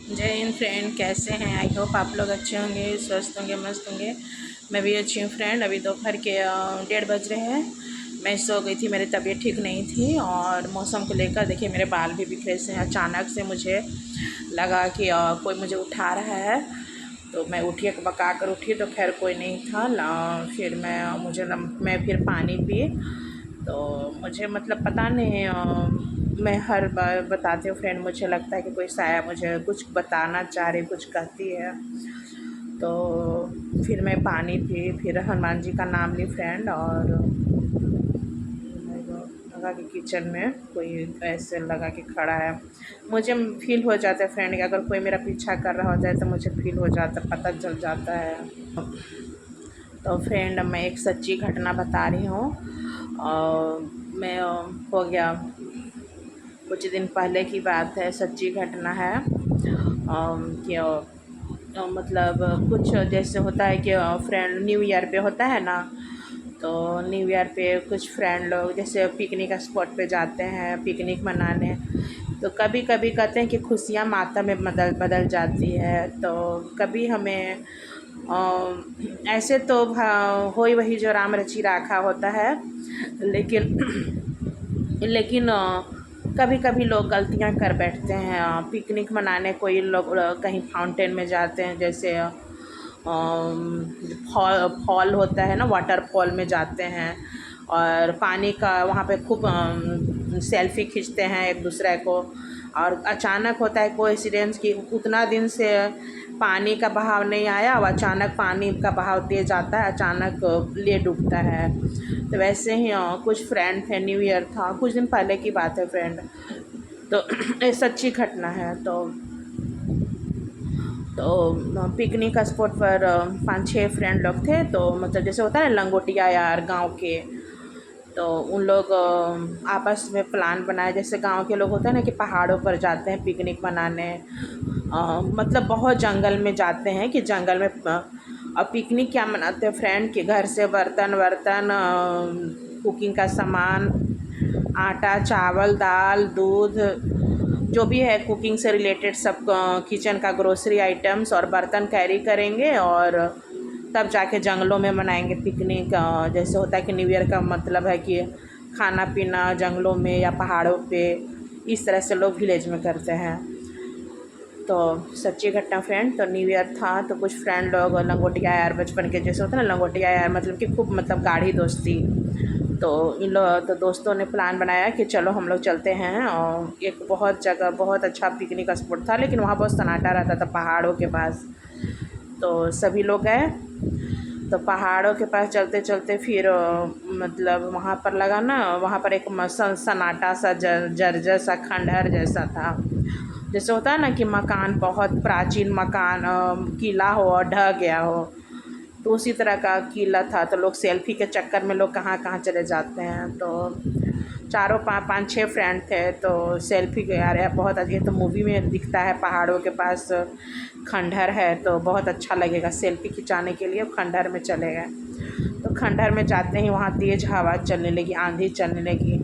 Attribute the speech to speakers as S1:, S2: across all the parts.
S1: जय हिंद फ्रेंड, कैसे हैं? आई होप आप लोग अच्छे होंगे, स्वस्थ होंगे, मस्त होंगे। मैं भी अच्छी हूँ फ्रेंड। अभी दोपहर के 1:30 बज रहे हैं। मैं सो गई थी, मेरी तबीयत ठीक नहीं थी और मौसम को लेकर देखिए मेरे बाल भी बिखरे से हैं। अचानक से मुझे लगा कि कोई मुझे उठा रहा है, तो मैं उठी, बका कर उठी तो खैर कोई नहीं था। फिर मैं फिर पानी पी। तो मुझे मतलब पता नहीं, मैं हर बार बताती हूँ फ्रेंड, मुझे लगता है कि कोई साया मुझे कुछ बताना चाह रही, कुछ कहती है। तो फिर मैं पानी पी, फिर हनुमान जी का नाम ली फ्रेंड, और लगा कि किचन में कोई ऐसे लगा कि खड़ा है। मुझे फील हो जाता है फ्रेंड कि अगर कोई मेरा पीछा कर रहा होता है तो मुझे फील हो जाता, पता चल जाता है। तो फ्रेंड, मैं एक सच्ची घटना बता रही हूँ। मैं हो गया कुछ दिन पहले की बात है, सच्ची घटना है। कि मतलब कुछ जैसे होता है कि फ्रेंड न्यू ईयर पे होता है ना, तो न्यू ईयर पे कुछ फ्रेंड लोग जैसे पिकनिक स्पॉट पे जाते हैं पिकनिक मनाने। तो कभी कभी कहते हैं कि खुशियाँ माता में बदल बदल जाती है। तो कभी हमें ऐसे तो हो ही वही जो राम रची राखा होता है, लेकिन लेकिन कभी कभी लोग गलतियां कर बैठते हैं। पिकनिक मनाने कोई लोग कहीं फाउंटेन में जाते हैं, जैसे फॉल फॉल होता है ना, वाटरफॉल में जाते हैं और पानी का वहाँ पे खूब सेल्फी खींचते हैं एक दूसरे को। और अचानक होता है कोइंसिडेंस कि उतना दिन से पानी का बहाव नहीं आया और अचानक पानी का बहाव तेज़ आता है, अचानक ले डूबता है। तो वैसे ही कुछ फ्रेंड थे, न्यू ईयर था, कुछ दिन पहले की बात है फ्रेंड। तो ये सच्ची घटना है। तो पिकनिक स्पॉट पर 5-6 फ्रेंड लोग थे। तो मतलब जैसे होता है ना लंगोटिया यार गांव के, तो उन लोग आपस में प्लान बनाए। जैसे गांव के लोग होते हैं ना कि पहाड़ों पर जाते हैं पिकनिक मनाने, मतलब बहुत जंगल में जाते हैं कि जंगल में और पिकनिक क्या मनाते हैं फ्रेंड के घर से बर्तन वर्तन, कुकिंग का सामान, आटा चावल दाल दूध, जो भी है कुकिंग से रिलेटेड सब, किचन का ग्रोसरी आइटम्स और बर्तन कैरी करेंगे और तब जाके जंगलों में मनाएंगे पिकनिक। जैसे होता है कि न्यू ईयर का मतलब है कि खाना पीना जंगलों में या पहाड़ों पे, इस तरह से लोग विलेज में करते हैं। तो सच्ची घटना फ्रेंड। तो न्यू ईयर था तो कुछ फ्रेंड लोग लंगोटिया यार, बचपन के जैसे होता है ना लंगोटिया यार, मतलब कि खूब मतलब गाढ़ी दोस्ती। तो इन लोग तो दोस्तों ने प्लान बनाया कि चलो हम लोग चलते हैं। और एक बहुत जगह बहुत अच्छा पिकनिक स्पॉट था, लेकिन वहाँ बहुत सन्नाटा रहता था पहाड़ों के पास। तो सभी लोग गए। तो पहाड़ों के पास चलते चलते फिर मतलब वहाँ पर लगा ना, वहाँ पर एक सन्नाटा सा जर्जर सा खंडहर जैसा था। जैसे होता है ना कि मकान, बहुत प्राचीन मकान, किला हो और ढह गया हो, तो उसी तरह का किला था। तो लोग सेल्फी के चक्कर में लोग कहाँ कहाँ चले जाते हैं। तो चारों 5-6 फ्रेंड थे, तो सेल्फी के यार यार बहुत ये तो मूवी में दिखता है, पहाड़ों के पास खंडहर है तो बहुत अच्छा लगेगा सेल्फी खिंचाने के लिए, खंडहर में चले गए। तो खंडहर में जाते ही वहाँ तेज़ हवा चलने लगी, आंधी चलने लगी।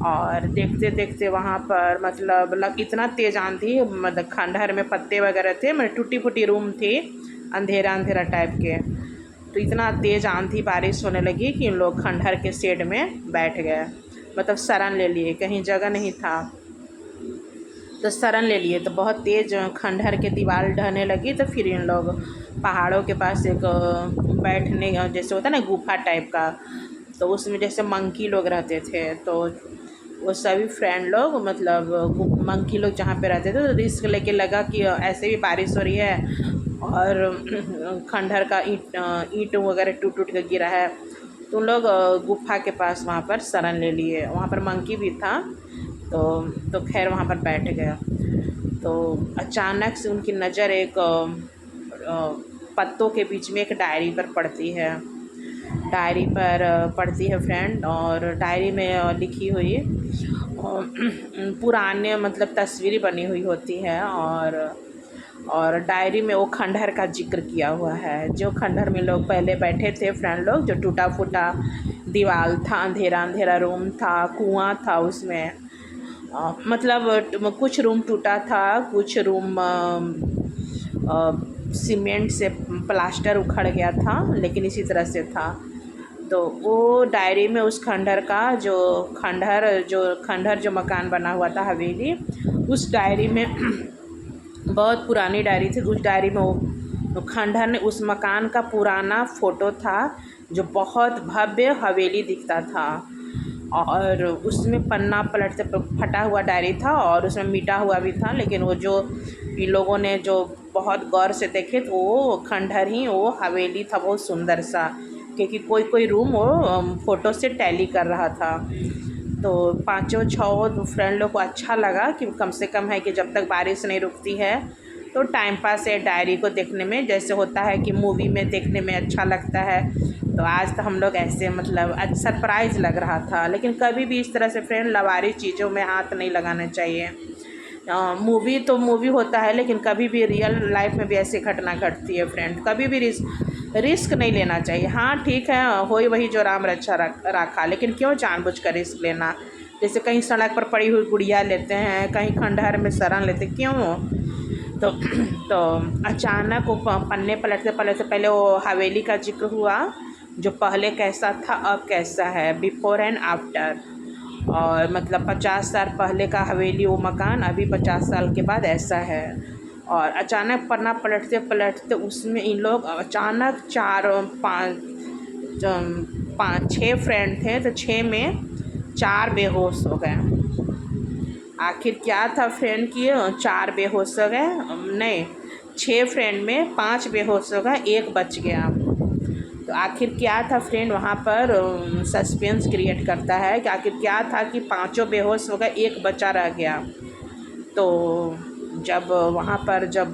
S1: और देखते देखते वहाँ पर मतलब इतना तेज़ आंधी, मतलब खंडहर में पत्ते वगैरह थे, मतलब टूटी फूटी रूम थी, अंधेरा अंधेरा टाइप के। तो इतना तेज़ आंधी बारिश होने लगी कि लोग खंडहर के शेड में बैठ गए, मतलब शरण ले लिए, कहीं जगह नहीं था तो शरण ले लिए। तो बहुत तेज़ खंडहर के दीवार ढहने लगी। तो फिर इन लोग पहाड़ों के पास एक बैठने जैसे होता है ना गुफा टाइप का, तो उसमें जैसे मंकी लोग रहते थे। तो वो सभी फ्रेंड लोग मतलब मंकी लोग जहाँ पे रहते थे, तो रिस्क लेके लगा कि ऐसे भी बारिश हो रही है और खंडहर का ईंट वगैरह टूट टूट के गिरा है, तो उन लोग गुफा के पास वहाँ पर शरण ले लिए। वहाँ पर मंकी भी था। तो खैर वहाँ पर बैठ गया। तो अचानक से उनकी नज़र एक पत्तों के बीच में एक डायरी पर पड़ती है। डायरी पर पढ़ती है फ्रेंड, और डायरी में लिखी हुई पुराने मतलब तस्वीरें बनी हुई होती है। और डायरी में वो खंडहर का जिक्र किया हुआ है, जो खंडहर में लोग पहले बैठे थे फ्रेंड लोग, जो टूटा फूटा दीवार था, अंधेरा अंधेरा रूम था, कुआं था उसमें। मतलब कुछ रूम टूटा था, कुछ रूम सीमेंट से प्लास्टर उखड़ गया था, लेकिन इसी तरह से था। तो वो डायरी में उस खंडहर जो मकान बना हुआ था, हवेली, उस डायरी में बहुत पुरानी डायरी थी। उस डायरी में वो खंडहर ने उस मकान का पुराना फ़ोटो था, जो बहुत भव्य हवेली दिखता था। और उसमें पन्ना पलटते फटा हुआ डायरी था और उसमें मिटा हुआ भी था, लेकिन वो जो इन लोगों ने जो बहुत गौर से देखे तो वो खंडहर ही वो हवेली था, बहुत सुंदर सा, क्योंकि कोई कोई रूम वो फ़ोटो से टैली कर रहा था। तो पाँचों छः फ्रेंड लोग को अच्छा लगा कि कम से कम है कि जब तक बारिश नहीं रुकती है तो टाइम पास है डायरी को देखने में, जैसे होता है कि मूवी में देखने में अच्छा लगता है। तो आज तो हम लोग ऐसे मतलब सरप्राइज़ लग रहा था। लेकिन कभी भी इस तरह से फ्रेंड लवारी चीज़ों में हाथ नहीं लगाना चाहिए। मूवी तो मूवी होता है, लेकिन कभी भी रियल लाइफ में भी ऐसी घटना घटती है फ्रेंड। कभी भी रिस्क नहीं लेना चाहिए। हाँ ठीक है, हो वही जो राम रक्षा रखा, लेकिन क्यों जानबूझकर रिस्क लेना। जैसे कहीं सड़क पर पड़ी हुई गुड़िया लेते हैं, कहीं खंडहर में शरण लेते, क्यों। तो तो अचानक वो पन्ने पलटते पलटते पहले वो हवेली का जिक्र हुआ, जो पहले कैसा था अब कैसा है, बिफोर एंड आफ्टर। और मतलब 50 साल पहले का हवेली वो मकान अभी 50 साल के बाद ऐसा है। और अचानक पन्ना पलटते पलटते उसमें इन लोग अचानक चार पाँच छः फ्रेंड थे, तो छः में चार बेहोश हो गए। आखिर क्या था फ्रेंड की, चार बेहोश हो गए, नहीं, छः फ्रेंड में पांच बेहोश हो गए, एक बच गया। तो आखिर क्या था फ्रेंड, वहाँ पर सस्पेंस क्रिएट करता है कि आखिर क्या था कि पांचों बेहोश हो गए, एक बचा रह गया। तो जब वहाँ पर जब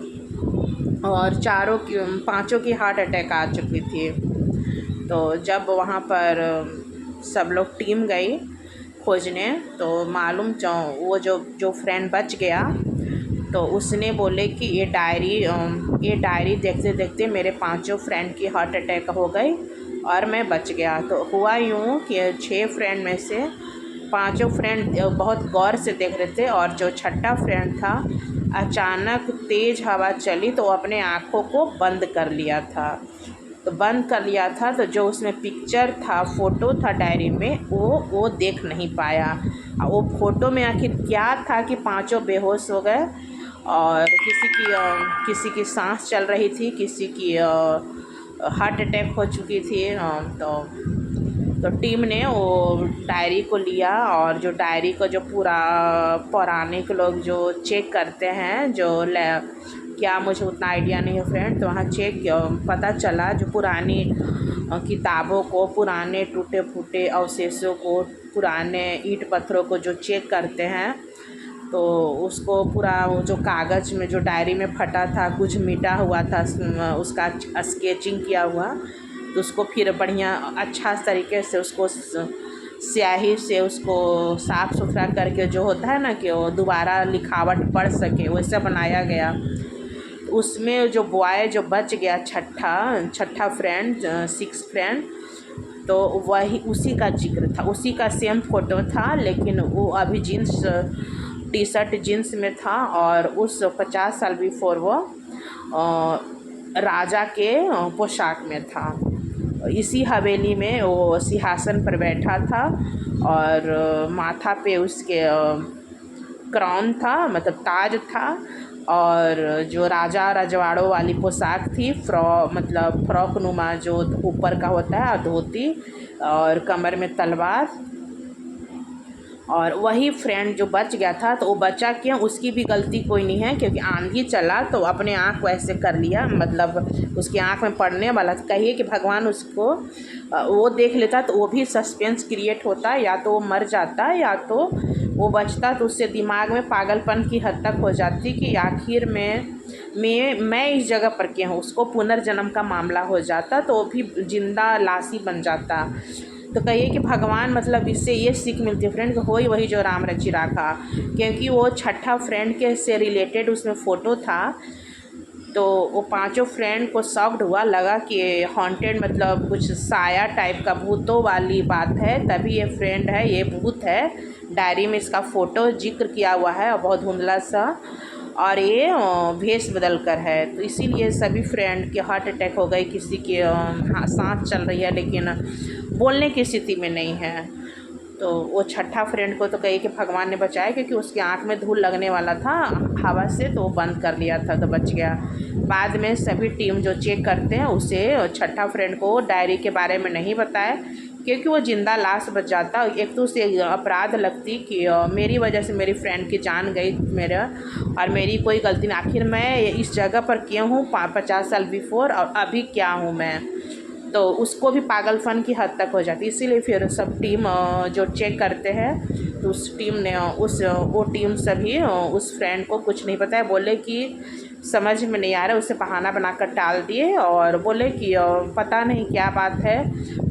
S1: और पांचों की हार्ट अटैक आ चुकी थी। तो जब वहाँ पर सब लोग टीम गई खोजने, तो मालूम वो जो जो फ्रेंड बच गया, तो उसने बोले कि ये डायरी देखते देखते मेरे पांचों फ्रेंड की हार्ट अटैक हो गई और मैं बच गया। तो हुआ यूँ कि छः फ्रेंड में से पांचों फ्रेंड बहुत गौर से देख रहे थे, और जो छठा फ्रेंड था अचानक तेज़ हवा चली तो अपने आँखों को बंद कर लिया था। तो बंद कर लिया था, तो जो उसमें पिक्चर था, फ़ोटो था डायरी में, वो देख नहीं पाया। वो फ़ोटो में आखिर क्या था कि पांचों बेहोश हो गए, और किसी की सांस चल रही थी, किसी की हार्ट अटैक हो चुकी थी। तो टीम ने वो डायरी को लिया, और जो डायरी को जो पूरा पौराणिक लोग जो चेक करते हैं, क्या मुझे उतना आइडिया नहीं है फ्रेंड, तो वहाँ चेक पता चला जो पुरानी किताबों को, पुराने टूटे फूटे अवशेषों को, पुराने ईंट पत्थरों को जो चेक करते हैं, तो उसको पूरा वो जो कागज़ में जो डायरी में फटा था, कुछ मिटा हुआ था, उसका स्केचिंग किया हुआ, तो उसको फिर बढ़िया अच्छा तरीके से उसको स्याही से उसको साफ़ सुथरा करके, जो होता है ना कि वो दोबारा लिखावट पढ़ सके, वैसा बनाया गया। उसमें जो बॉय जो बच गया, छठा फ्रेंड, सिक्स फ्रेंड, तो वही उसी का जिक्र था, उसी का सेम फ़ोटो था, लेकिन वो अभी जीन्स टी शर्ट जीन्स में था, और उस 50 साल बिफोर वो राजा के पोशाक में था। इसी हवेली में वो सिंहासन पर बैठा था, और माथा पे उसके क्राउन था, मतलब ताज था, और जो राजा रजवाड़ों वाली पोशाक थी, मतलब फ्रॉक नुमा जो ऊपर का होता है, धोती, और कमर में तलवार। और वही फ्रेंड जो बच गया था, तो वो बचा क्यों, उसकी भी गलती कोई नहीं है, क्योंकि आंधी चला तो अपने आँख को ऐसे कर लिया, मतलब उसकी आँख में पड़ने वाला था। कहिए कि भगवान उसको वो देख लेता तो वो भी सस्पेंस क्रिएट होता, या तो वो मर जाता या तो वो बचता, तो उससे दिमाग में पागलपन की हद तक हो जाती कि आखिर में मैं इस जगह पर क्यों हूँ, उसको पुनर्जन्म का मामला हो जाता, तो वो भी जिंदा लाश ही बन जाता। तो कहिए कि भगवान मतलब इससे ये सीख मिलती है फ्रेंड कि हो ही वही जो राम रचि राखा, क्योंकि वो छठा फ्रेंड के से रिलेटेड उसमें फ़ोटो था। तो वो पांचों फ्रेंड को शॉक्ड हुआ, लगा कि हॉन्टेड मतलब कुछ साया टाइप का भूतों वाली बात है, तभी ये फ्रेंड है, ये भूत है डायरी में इसका फ़ोटो जिक्र किया हुआ है और बहुत धुंधला सा, और ये भेष बदल कर है। तो इसीलिए सभी फ्रेंड के हार्ट अटैक हो गए, किसी की सांस चल रही है लेकिन बोलने की स्थिति में नहीं है। तो वो छठा फ्रेंड को तो कही कि भगवान ने बचाया, क्योंकि उसकी आँख में धूल लगने वाला था हवा से, तो वो बंद कर लिया था तो बच गया। बाद में सभी टीम जो चेक करते हैं उसे छठा फ्रेंड को डायरी के बारे में नहीं बताया, क्योंकि वो जिंदा लाश बच जाता। एक तो उसे अपराध लगती कि मेरी वजह से मेरी फ्रेंड की जान गई मेरा, और मेरी कोई गलती नहीं, आखिर मैं इस जगह पर क्यों हूँ 50 साल बिफोर, और अभी क्या हूँ मैं। तो उसको भी पागलपन की हद तक हो जाती। इसीलिए फिर सब टीम जो चेक करते हैं, तो उस टीम ने वो टीम सभी उस फ्रेंड को कुछ नहीं बताया, बोले कि समझ में नहीं आ रहा, उसे बहाना बनाकर टाल दिए और बोले कि पता नहीं क्या बात है,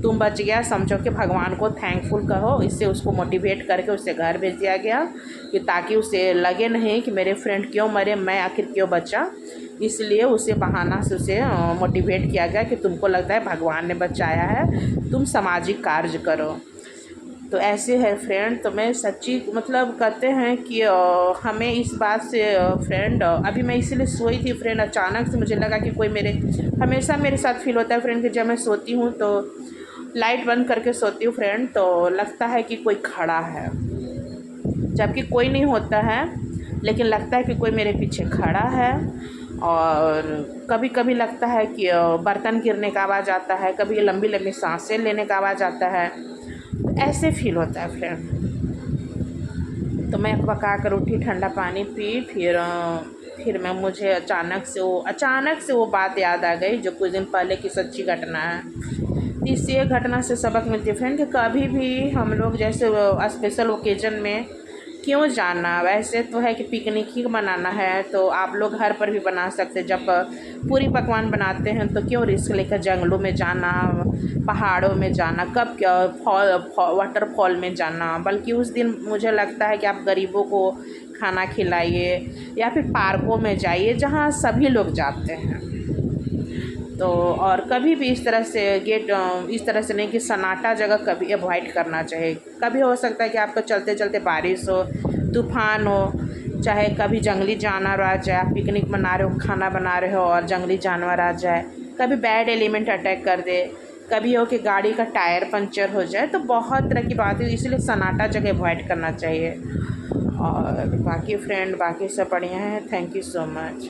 S1: तुम बच गया समझो कि भगवान को थैंकफुल कहो। इससे उसको मोटिवेट करके उसे घर भेज दिया गया, कि ताकि उसे लगे नहीं कि मेरे फ्रेंड क्यों मरे, मैं आखिर क्यों बचा। इसलिए उसे बहाना से उसे मोटिवेट किया गया कि तुमको लगता है भगवान ने बचाया है, तुम सामाजिक कार्य करो। तो ऐसे है फ्रेंड। तो मैं सच्ची मतलब कहते हैं कि हमें इस बात से फ्रेंड, अभी मैं इसीलिए सोई थी फ्रेंड, अचानक से मुझे लगा कि कोई मेरे, हमेशा मेरे साथ फील होता है फ्रेंड कि जब मैं सोती हूँ तो लाइट बंद करके सोती हूँ फ्रेंड, तो लगता है कि कोई खड़ा है, जबकि कोई नहीं होता है, लेकिन लगता है कि कोई मेरे पीछे खड़ा है। और कभी कभी लगता है कि बर्तन गिरने का आवाज़ आता है, कभी लंबी लंबी सांसें लेने का आवाज़ आता है, तो ऐसे फील होता है फ्रेंड। तो मैं पका कर उठी, ठंडा पानी पी, फिर मैं मुझे अचानक से वो बात याद आ गई जो कुछ दिन पहले की सच्ची घटना है। इससे घटना से सबक मिलती है फ्रेंड कि कभी भी हम लोग जैसे स्पेशल ओकेजन में क्यों जाना। वैसे तो है कि पिकनिक ही बनाना है तो आप लोग घर पर भी बना सकते, जब पूरी पकवान बनाते हैं तो क्यों रिस्क लेकर जंगलों में जाना, पहाड़ों में जाना, कब क्या वाटरफॉल में जाना। बल्कि उस दिन मुझे लगता है कि आप गरीबों को खाना खिलाइए, या फिर पार्कों में जाइए जहाँ सभी लोग जाते हैं। तो और कभी भी इस तरह से इस तरह से नहीं कि सन्नाटा जगह कभी अवॉइड करना चाहिए। कभी हो सकता है कि आपको चलते चलते बारिश हो, तूफान हो, चाहे कभी जंगली जानवर आ जाए, आप पिकनिक मना रहे हो, खाना बना रहे हो और जंगली जानवर आ जाए, कभी बैड एलिमेंट अटैक कर दे, कभी हो कि गाड़ी का टायर पंचर हो जाए, तो बहुत तरह की बात है। इसलिए सन्नाटा जगह अवॉइड करना चाहिए। और बाकी फ्रेंड बाकी सब बढ़िया है। Thank you so much.